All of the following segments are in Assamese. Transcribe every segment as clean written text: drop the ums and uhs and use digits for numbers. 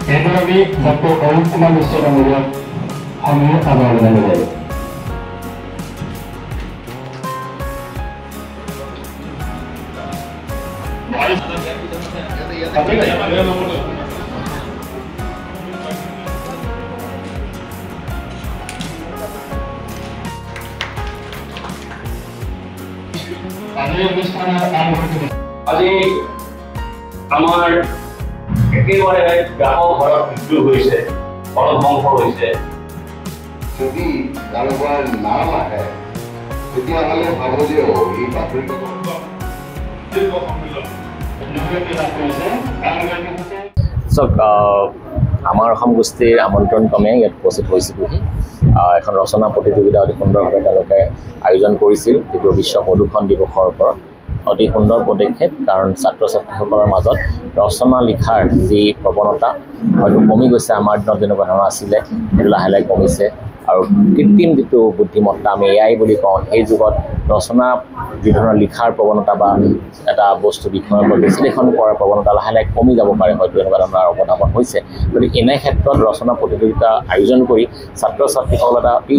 এৰপৰ আমি ডক্টৰ অৰুণ কুমাৰ মিশ্ৰ ডাঙৰিয়াৰ আমি আবাৰ জানাই আজি আমাৰ একেবাৰে গ্ৰাহক ঘৰত মৃত্যু হৈছে বলধ্বংস হৈছে যদি কাৰোবাৰ নাম আহে তেতিয়াহ'লে ভাবো যে এই বাতৰিটো আমাৰ অসম গোষ্ঠীৰ আমন্ত্ৰণ ক্ৰমে ইয়াত উপস্থিত হৈছিলোহি এখন ৰচনা প্ৰতিযোগিতা অতি সুন্দৰভাৱে তেওঁলোকে আয়োজন কৰিছিল যিটো বিশ্ব প্ৰদূষণ দিৱসৰ ওপৰত অতি সুন্দৰ পদক্ষেপ কাৰণ ছাত্ৰ ছাত্ৰীসকলৰ মাজত ৰচনা লিখাৰ যি প্ৰৱণতা হয়তো কমি গৈছে আমাৰ দিনত যেনেকুৱা ধৰণৰ আছিলে সেইটো লাহে লাহে কমিছে আৰু কৃত্ৰিম যিটো বুদ্ধিমত্তা আমি এআই বুলি কওঁ সেই যুগত ৰচনা যি ধৰণৰ লিখাৰ প্ৰৱণতা বা এটা বস্তু বিষয়ৰ ওপৰত বিশ্লেষণ কৰাৰ প্ৰৱণতা লাহে লাহে কমি যাব পাৰে হয়তো এনেকুৱা ধৰণৰ অৱধান হৈছে গতিকে এনে ক্ষেত্ৰত ৰচনা প্ৰতিযোগিতা আয়োজন কৰি ছাত্ৰ ছাত্ৰীসকলৰ এটা অতি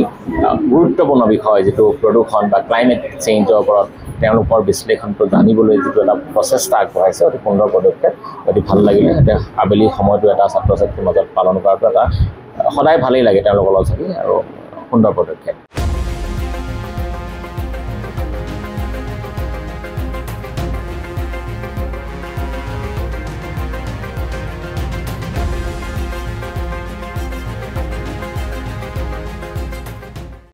গুৰুত্বপূৰ্ণ বিষয় যিটো প্ৰদূষণ বা ক্লাইমেট চেঞ্জৰ ওপৰত তেওঁলোকৰ বিশ্লেষণটো জানিবলৈ যিটো এটা প্ৰচেষ্টা আগবঢ়াইছে অতি সুন্দৰ পদক্ষেপ অতি ভাল লাগিলে এতিয়া আবেলি সময়টো এটা ছাত্ৰ ছাত্ৰীৰ মাজত পালন কৰাটো এটা সদায় ভালেই লাগে তেওঁলোকৰ লগত থাকি আৰু সুন্দৰ পদক্ষেপ